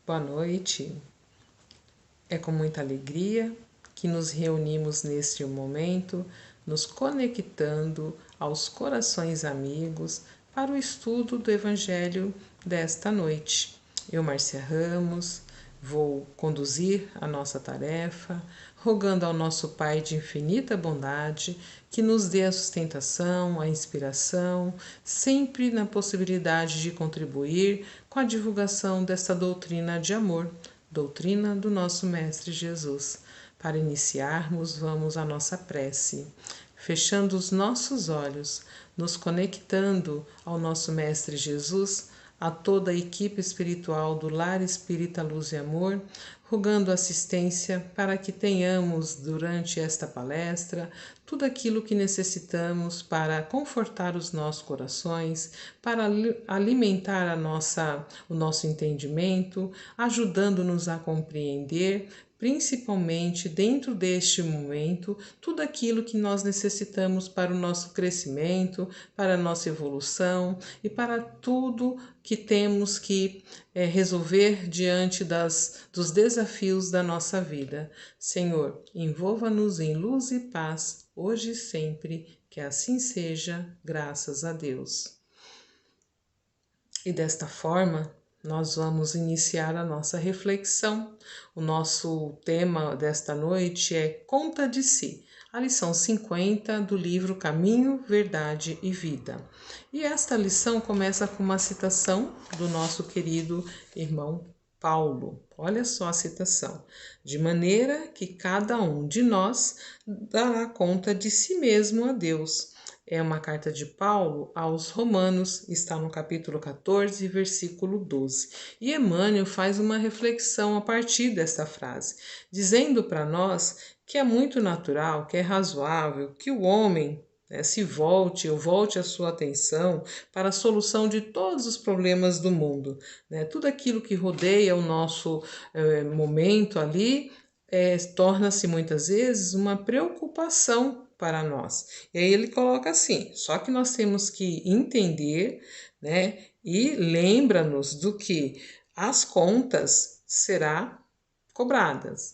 Boa noite. É com muita alegria que nos reunimos neste momento, nos conectando aos corações amigos para o estudo do Evangelho desta noite. Eu, Márcia Ramos, vou conduzir a nossa tarefa, rogando ao nosso Pai de infinita bondade que nos dê a sustentação, a inspiração, sempre na possibilidade de contribuir com a divulgação desta doutrina de amor, doutrina do nosso Mestre Jesus. Para iniciarmos, vamos à nossa prece. Fechando os nossos olhos, nos conectando ao nosso Mestre Jesus, a toda a equipe espiritual do Lar Espírita Luz e Amor, rogando assistência para que tenhamos, durante esta palestra, tudo aquilo que necessitamos para confortar os nossos corações, para alimentar o nosso entendimento, ajudando-nos a compreender, principalmente dentro deste momento, tudo aquilo que nós necessitamos para o nosso crescimento, para a nossa evolução e para tudo que temos que resolver diante dos desafios da nossa vida. Senhor, envolva-nos em luz e paz, hoje e sempre, que assim seja, graças a Deus. E desta forma, nós vamos iniciar a nossa reflexão. O nosso tema desta noite é Conta de Si, a lição 50 do livro Caminho, Verdade e Vida. E esta lição começa com uma citação do nosso querido irmão Paulo. Olha só a citação. De maneira que cada um de nós dará conta de si mesmo a Deus. É uma carta de Paulo aos Romanos, está no capítulo 14, versículo 12. E Emmanuel faz uma reflexão a partir desta frase, dizendo para nós que é muito natural, que é razoável, que o homem se volte a sua atenção para a solução de todos os problemas do mundo. Tudo aquilo que rodeia o nosso momento ali torna-se muitas vezes uma preocupação para nós. E aí ele coloca assim, só que nós temos que entender, e lembra-nos do que as contas será cobradas,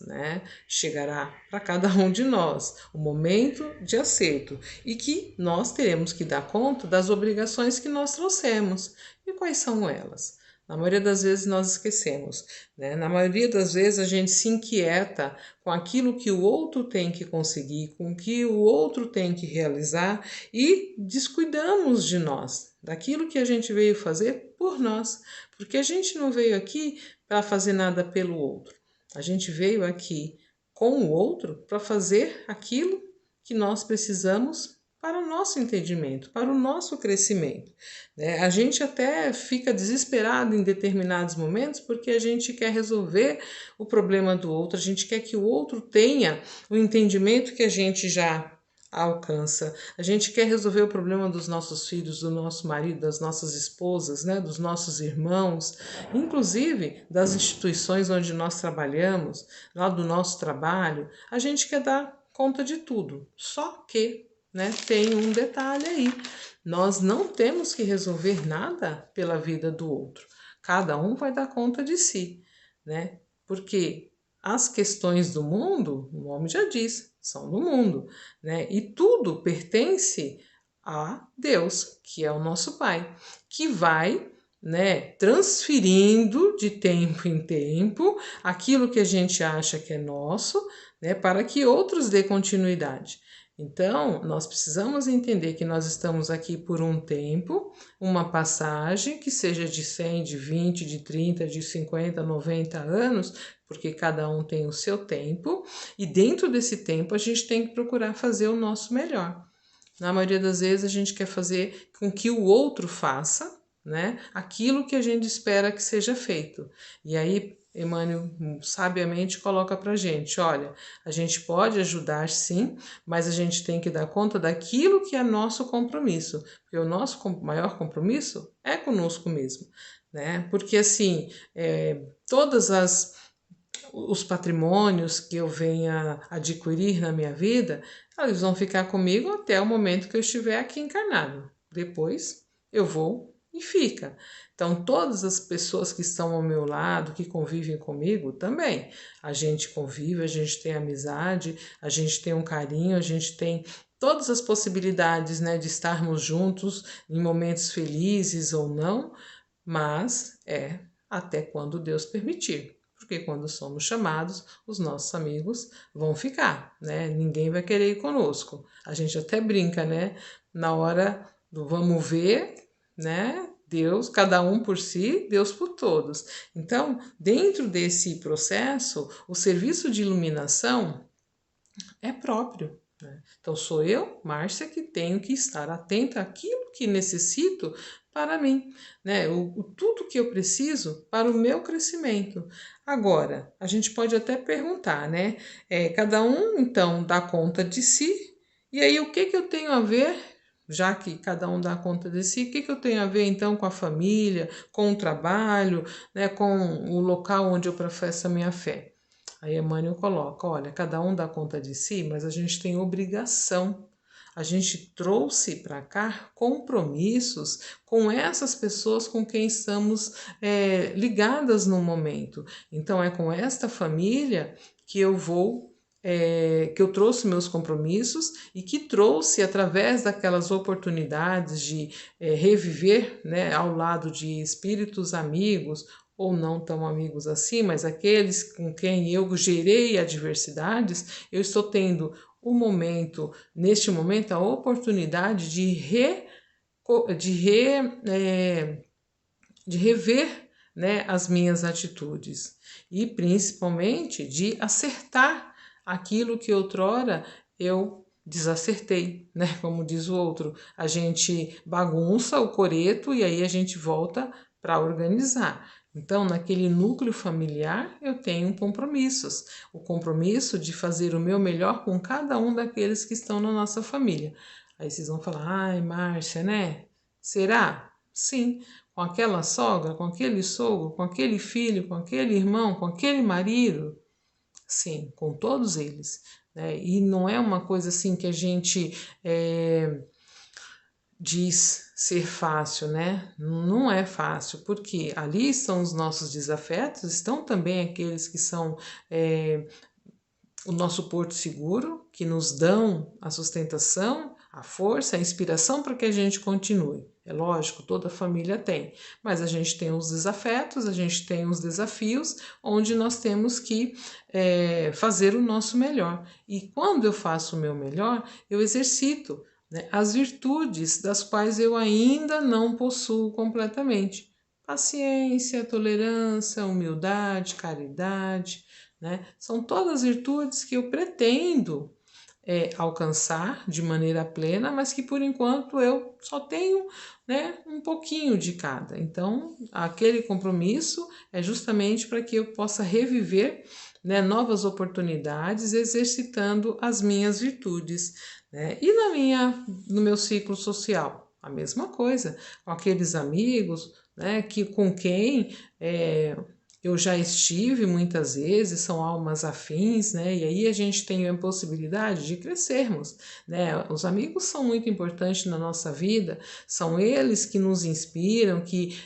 Chegará para cada um de nós o momento de acerto e que nós teremos que dar conta das obrigações que nós trouxemos. E quais são elas? Na maioria das vezes nós esquecemos, Na maioria das vezes a gente se inquieta com aquilo que o outro tem que conseguir, com o que o outro tem que realizar e descuidamos de nós, daquilo que a gente veio fazer por nós, porque a gente não veio aqui para fazer nada pelo outro. A gente veio aqui com o outro para fazer aquilo que nós precisamos para o nosso entendimento, para o nosso crescimento. A gente até fica desesperado em determinados momentos porque a gente quer resolver o problema do outro, a gente quer que o outro tenha o entendimento que a gente já alcança. A gente quer resolver o problema dos nossos filhos, do nosso marido, das nossas esposas, dos nossos irmãos, inclusive das instituições onde nós trabalhamos, lá do nosso trabalho. A gente quer dar conta de tudo, só que tem um detalhe aí. Nós não temos que resolver nada pela vida do outro. Cada um vai dar conta de si, Porque as questões do mundo, o homem já diz, são do mundo, E tudo pertence a Deus, que é o nosso Pai, que vai, transferindo de tempo em tempo aquilo que a gente acha que é nosso, para que outros dê continuidade. Então, nós precisamos entender que nós estamos aqui por um tempo, uma passagem que seja de 100, de 20, de 30, de 50, 90 anos, porque cada um tem o seu tempo, e dentro desse tempo a gente tem que procurar fazer o nosso melhor. Na maioria das vezes a gente quer fazer com que o outro faça, aquilo que a gente espera que seja feito. E aí Emmanuel sabiamente coloca para a gente, olha, a gente pode ajudar sim, mas a gente tem que dar conta daquilo que é nosso compromisso, porque o nosso maior compromisso é conosco mesmo, Porque assim, todos os patrimônios que eu venha adquirir na minha vida, eles vão ficar comigo até o momento que eu estiver aqui encarnado. Depois eu vou e fica. Então, todas as pessoas que estão ao meu lado, que convivem comigo, também. A gente convive, a gente tem amizade, a gente tem um carinho, a gente tem todas as possibilidades, né, de estarmos juntos em momentos felizes ou não, mas é até quando Deus permitir. Porque quando somos chamados, os nossos amigos vão ficar, né? Ninguém vai querer ir conosco. A gente até brinca, né? Na hora do vamos ver, né? Deus, cada um por si, Deus por todos. Então, dentro desse processo, o serviço de iluminação é próprio, né? Então, sou eu, Márcia, que tenho que estar atenta àquilo que necessito para mim, né? Tudo que eu preciso para o meu crescimento. Agora, a gente pode até perguntar, né? Cada um, então, dá conta de si, e aí o que eu tenho a ver, já que cada um dá conta de si, o que eu tenho a ver, então, com a família, com o trabalho, né? Com o local onde eu professo a minha fé? Aí Emmanuel coloca, olha, cada um dá conta de si, mas a gente tem obrigação. A gente trouxe para cá compromissos com essas pessoas com quem estamos ligadas no momento. Então é com esta família que eu vou, que eu trouxe meus compromissos e que trouxe através daquelas oportunidades de reviver, né, ao lado de espíritos amigos ou não tão amigos assim, mas aqueles com quem eu gerei adversidades, eu estou tendo o momento, neste momento, a oportunidade de rever, né, as minhas atitudes e principalmente de acertar aquilo que outrora eu desacertei, né? Como diz o outro, a gente bagunça o coreto e aí a gente volta para organizar. Então, naquele núcleo familiar, eu tenho compromissos. O compromisso de fazer o meu melhor com cada um daqueles que estão na nossa família. Aí vocês vão falar, ai, Márcia, né? Será? Sim. Com aquela sogra, com aquele sogro, com aquele filho, com aquele irmão, com aquele marido? Sim, com todos eles. Né? E não é uma coisa assim que a gente diz ser fácil, né? Não é fácil, porque ali estão os nossos desafetos, estão também aqueles que são o nosso porto seguro, que nos dão a sustentação, a força, a inspiração para que a gente continue. É lógico, toda família tem, mas a gente tem os desafetos, a gente tem os desafios, onde nós temos que fazer o nosso melhor. E quando eu faço o meu melhor, eu exercito, né, as virtudes das quais eu ainda não possuo completamente. Paciência, tolerância, humildade, caridade, né? São todas virtudes que eu pretendo alcançar de maneira plena, mas que por enquanto eu só tenho, né, um pouquinho de cada. Então, aquele compromisso é justamente para que eu possa reviver, né, novas oportunidades, exercitando as minhas virtudes. Né? E no meu ciclo social, a mesma coisa, com aqueles amigos, né, com quem eu já estive muitas vezes, são almas afins, né? E aí a gente tem a possibilidade de crescermos, né? Os amigos são muito importantes na nossa vida, são eles que nos inspiram, que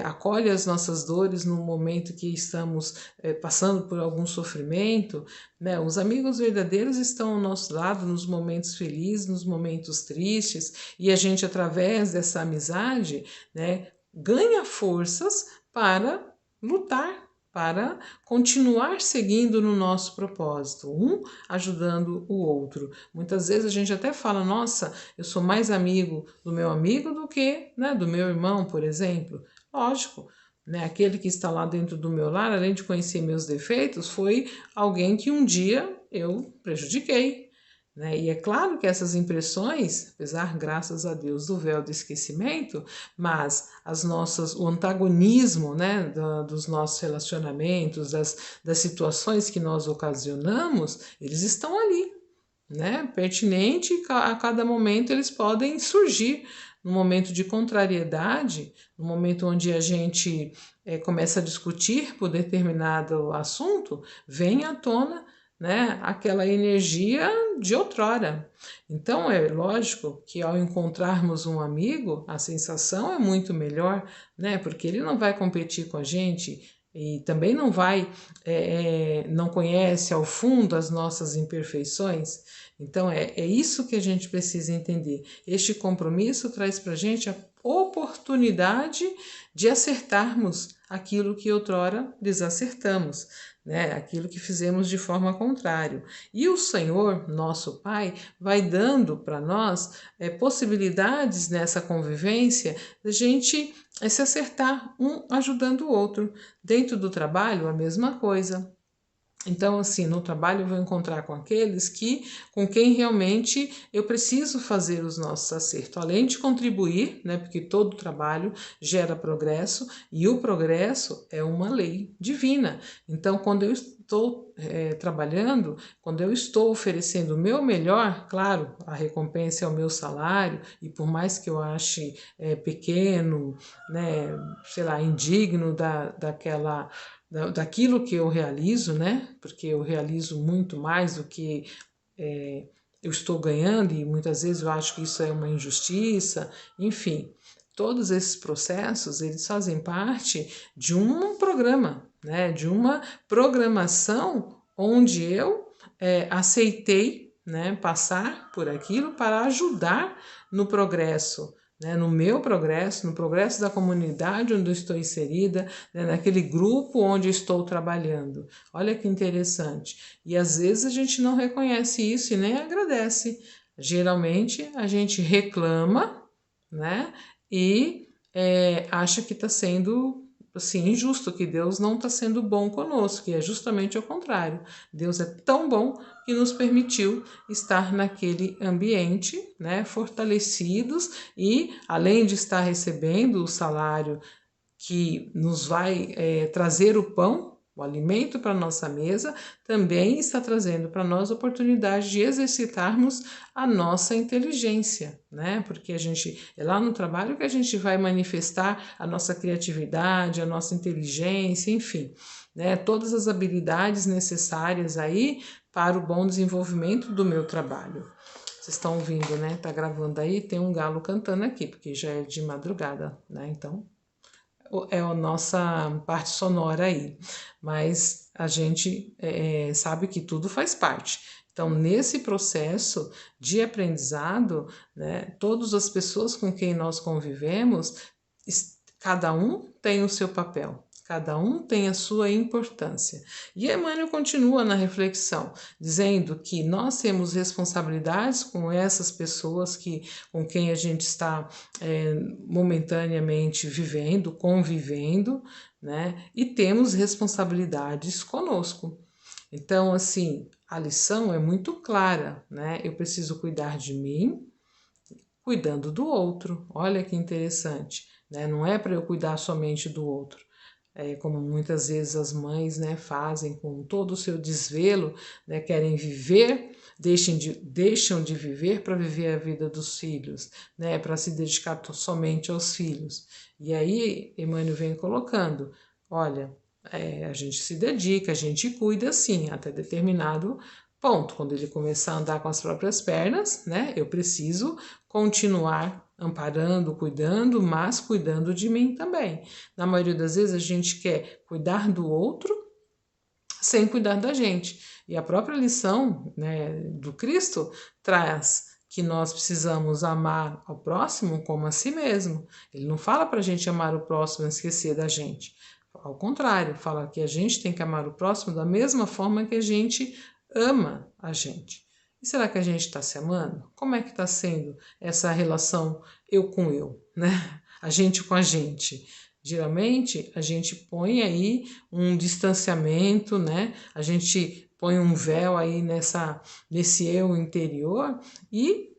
acolhem as nossas dores no momento que estamos passando por algum sofrimento, né? Os amigos verdadeiros estão ao nosso lado nos momentos felizes, nos momentos tristes, e a gente, através dessa amizade, né, ganha forças para lutar, para continuar seguindo no nosso propósito, um ajudando o outro. Muitas vezes a gente até fala, nossa, eu sou mais amigo do que, né, do meu irmão, por exemplo. Lógico, né, aquele que está lá dentro do meu lar, além de conhecer meus defeitos, foi alguém que um dia eu prejudiquei. Né? E é claro que essas impressões, apesar, graças a Deus, do véu do esquecimento, mas o antagonismo, né, dos nossos relacionamentos, das situações que nós ocasionamos, eles estão ali, né? Pertinente, a cada momento eles podem surgir. No momento de contrariedade, no momento onde a gente começa a discutir por determinado assunto, vem à tona, né, aquela energia de outrora. Então é lógico que ao encontrarmos um amigo, a sensação é muito melhor, né, porque ele não vai competir com a gente e também não conhece ao fundo as nossas imperfeições. Então é isso que a gente precisa entender. Este compromisso traz para a gente a oportunidade de acertarmos aquilo que outrora desacertamos, né? Aquilo que fizemos de forma contrária. E o Senhor, nosso Pai, vai dando para nós possibilidades nessa convivência de a gente se acertar, um ajudando o outro. Dentro do trabalho, a mesma coisa. Então, assim, no trabalho eu vou encontrar com aqueles com quem realmente eu preciso fazer os nossos acertos, além de contribuir, né, porque todo trabalho gera progresso e o progresso é uma lei divina. Então, quando eu estou trabalhando, quando eu estou oferecendo o meu melhor, claro, a recompensa é o meu salário e por mais que eu ache pequeno, né, sei lá, indigno daquilo que eu realizo, né? Porque eu realizo muito mais do que eu estou ganhando e muitas vezes eu acho que isso é uma injustiça, enfim. Todos esses processos, eles fazem parte de um programa, né? De uma programação onde eu aceitei, né, passar por aquilo para ajudar no progresso, né, no meu progresso, no progresso da comunidade onde eu estou inserida, né, naquele grupo onde eu estou trabalhando. Olha que interessante. E às vezes a gente não reconhece isso e nem agradece. Geralmente a gente reclama, né, e acha que está sendo assim, injusto, que Deus não está sendo bom conosco, que é justamente o contrário. Deus é tão bom que nos permitiu estar naquele ambiente, né, fortalecidos e, além de estar recebendo o salário que nos vai trazer o pão, o alimento para a nossa mesa, também está trazendo para nós a oportunidade de exercitarmos a nossa inteligência, né? Porque é lá no trabalho que a gente vai manifestar a nossa criatividade, a nossa inteligência, enfim, né? Todas as habilidades necessárias aí para o bom desenvolvimento do meu trabalho. Vocês estão ouvindo, né? Tá gravando aí, tem um galo cantando aqui, porque já é de madrugada, né? Então é a nossa parte sonora aí, mas a gente sabe que tudo faz parte. Então, nesse processo de aprendizado, né, todas as pessoas com quem nós convivemos, cada um tem o seu papel. Cada um tem a sua importância. E Emmanuel continua na reflexão, dizendo que nós temos responsabilidades com essas pessoas com quem a gente está momentaneamente vivendo, convivendo, né? E temos responsabilidades conosco. Então, assim, a lição é muito clara, né? Eu preciso cuidar de mim, cuidando do outro. Olha que interessante, né? Não é para eu cuidar somente do outro. Como muitas vezes as mães, né, fazem com todo o seu desvelo, né, querem viver, deixam de viver para viver a vida dos filhos, né, para se dedicar somente aos filhos. E aí Emmanuel vem colocando, olha, a gente se dedica, a gente cuida sim, até determinado ponto. Quando ele começar a andar com as próprias pernas, né, eu preciso continuar amparando, cuidando, mas cuidando de mim também. Na maioria das vezes a gente quer cuidar do outro sem cuidar da gente. E a própria lição, né, do Cristo traz que nós precisamos amar ao próximo como a si mesmo. Ele não fala para a gente amar o próximo e esquecer da gente. Ao contrário, fala que a gente tem que amar o próximo da mesma forma que a gente ama a gente. E será que a gente está se amando? Como é que está sendo essa relação eu com eu, né? A gente com a gente. Geralmente a gente põe aí um distanciamento, né? A gente põe um véu aí nesse eu interior e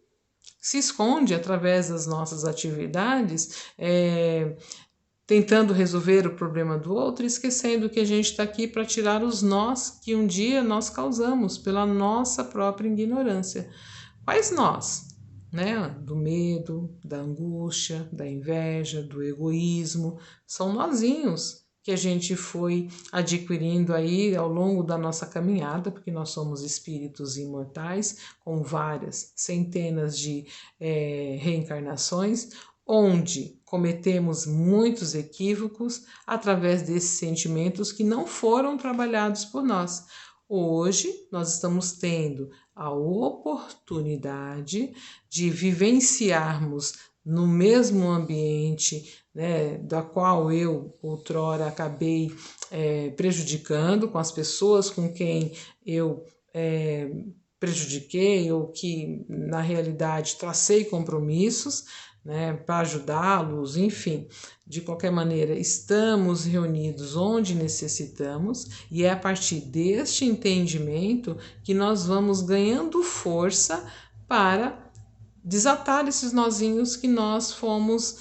se esconde através das nossas atividades, tentando resolver o problema do outro, esquecendo que a gente está aqui para tirar os nós que um dia nós causamos pela nossa própria ignorância. Quais nós? Né? Do medo, da angústia, da inveja, do egoísmo, são nozinhos que a gente foi adquirindo aí ao longo da nossa caminhada, porque nós somos espíritos imortais, com várias centenas de reencarnações, onde cometemos muitos equívocos através desses sentimentos que não foram trabalhados por nós. Hoje nós estamos tendo a oportunidade de vivenciarmos no mesmo ambiente, né, da qual eu outrora acabei prejudicando, com as pessoas com quem eu prejudiquei ou que na realidade tracei compromissos, né, para ajudá-los, enfim, de qualquer maneira, estamos reunidos onde necessitamos e é a partir deste entendimento que nós vamos ganhando força para desatar esses nozinhos que nós fomos,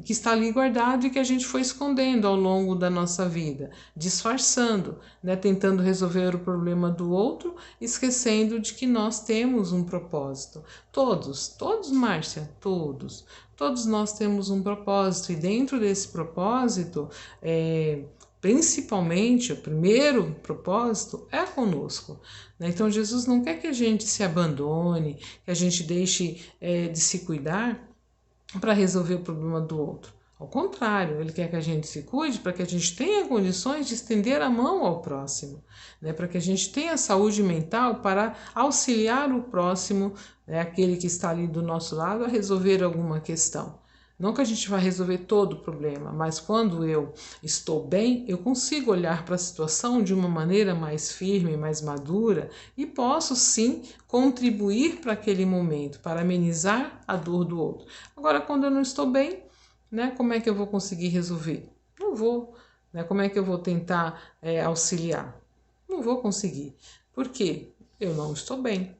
que está ali guardado e que a gente foi escondendo ao longo da nossa vida, disfarçando, né, tentando resolver o problema do outro, esquecendo de que nós temos um propósito. Todos, Márcia, todos nós temos um propósito e dentro desse propósito, principalmente, o primeiro propósito é conosco. Então, Jesus não quer que a gente se abandone, que a gente deixe de se cuidar para resolver o problema do outro. Ao contrário, Ele quer que a gente se cuide para que a gente tenha condições de estender a mão ao próximo, né? Para que a gente tenha saúde mental para auxiliar o próximo, né? Aquele que está ali do nosso lado, a resolver alguma questão. Não que a gente vai resolver todo o problema, mas quando eu estou bem, eu consigo olhar para a situação de uma maneira mais firme, mais madura e posso sim contribuir para aquele momento, para amenizar a dor do outro. Agora, quando eu não estou bem, né, como é que eu vou conseguir resolver? Não vou. Né? Como é que eu vou tentar auxiliar? Não vou conseguir. Por quê? Eu não estou bem.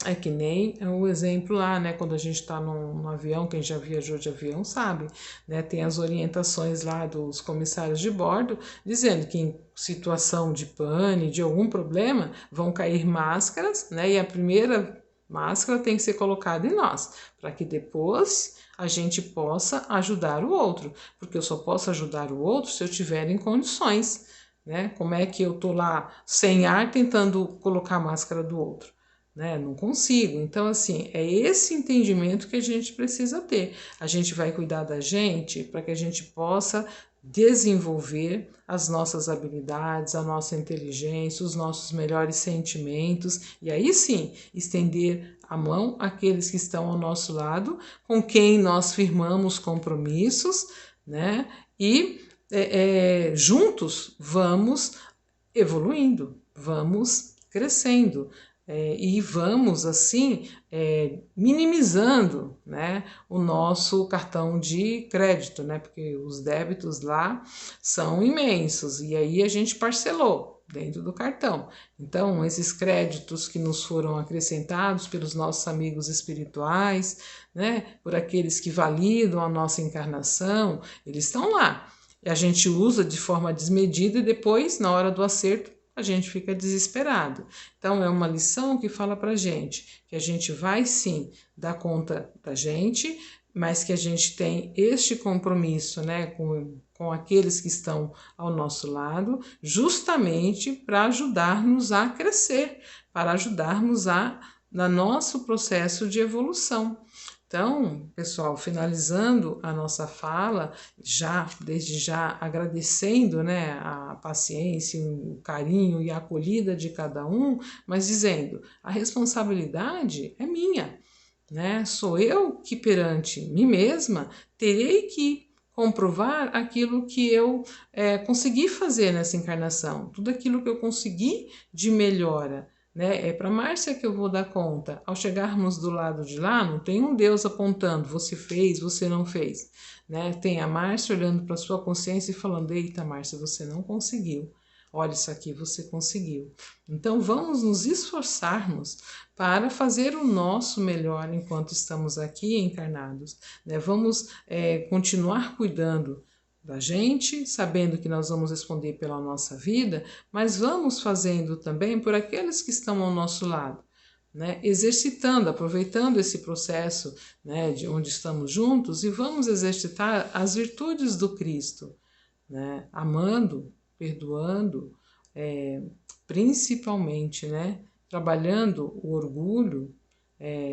É que nem o exemplo lá, né? Quando a gente está num avião, quem já viajou de avião sabe, né? Tem as orientações lá dos comissários de bordo dizendo que em situação de pane, de algum problema, vão cair máscaras, né? E a primeira máscara tem que ser colocada em nós, para que depois a gente possa ajudar o outro, porque eu só posso ajudar o outro se eu tiver em condições, né? Como é que eu tô lá sem ar tentando colocar a máscara do outro? Né? Não consigo. Então, assim, é esse entendimento que a gente precisa ter. A gente vai cuidar da gente para que a gente possa desenvolver as nossas habilidades, a nossa inteligência, os nossos melhores sentimentos e aí sim estender a mão àqueles que estão ao nosso lado, com quem nós firmamos compromissos, né? E juntos vamos evoluindo, vamos crescendo. E vamos assim minimizando, né, o nosso cartão de crédito, né, porque os débitos lá são imensos e aí a gente parcelou dentro do cartão. Então, esses créditos que nos foram acrescentados pelos nossos amigos espirituais, né, por aqueles que validam a nossa encarnação, eles estão lá. E a gente usa de forma desmedida e depois, na hora do acerto, a gente fica desesperado. Então, é uma lição que fala para gente que a gente vai sim dar conta da gente, mas que a gente tem este compromisso, né, com aqueles que estão ao nosso lado, justamente para ajudar-nos a crescer, para ajudarmos no nosso processo de evolução. Então, pessoal, finalizando a nossa fala, desde já agradecendo, né, a paciência, o carinho e a acolhida de cada um, mas dizendo, a responsabilidade é minha, né? Sou eu que perante mim mesma terei que comprovar aquilo que eu consegui fazer nessa encarnação, tudo aquilo que eu consegui de melhora. Né? É para Márcia que eu vou dar conta. Ao chegarmos do lado de lá, não tem um Deus apontando, você fez, você não fez. Né? Tem a Márcia olhando para a sua consciência e falando, eita Márcia, você não conseguiu. Olha, isso aqui você conseguiu. Então vamos nos esforçarmos para fazer o nosso melhor enquanto estamos aqui encarnados. Né? Vamos continuar cuidando da gente, sabendo que nós vamos responder pela nossa vida, mas vamos fazendo também por aqueles que estão ao nosso lado, né? Exercitando, aproveitando esse processo, né, de onde estamos juntos e vamos exercitar as virtudes do Cristo, né? Amando, perdoando, principalmente, né? Trabalhando o orgulho,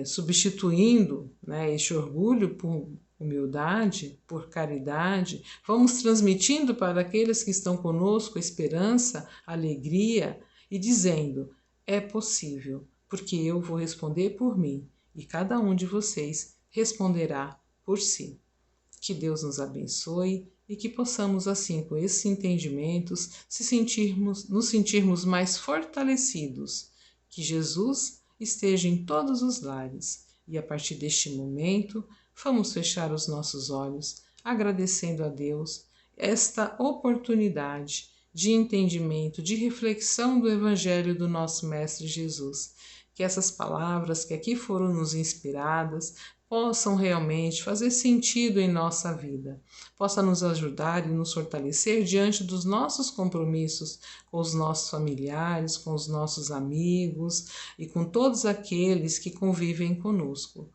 substituindo, né, este orgulho por humildade, por caridade, vamos transmitindo para aqueles que estão conosco esperança, alegria e dizendo: é possível, porque eu vou responder por mim e cada um de vocês responderá por si. Que Deus nos abençoe e que possamos, assim, com esses entendimentos, nos sentirmos mais fortalecidos. Que Jesus esteja em todos os lares. E a partir deste momento, vamos fechar os nossos olhos, agradecendo a Deus esta oportunidade de entendimento, de reflexão do Evangelho do nosso Mestre Jesus. Que essas palavras que aqui foram nos inspiradas possam realmente fazer sentido em nossa vida, possa nos ajudar e nos fortalecer diante dos nossos compromissos com os nossos familiares, com os nossos amigos e com todos aqueles que convivem conosco.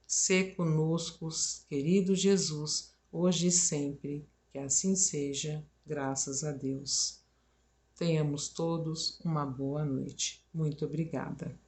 Sê conosco, querido Jesus, hoje e sempre, que assim seja, graças a Deus. Tenhamos todos uma boa noite. Muito obrigada.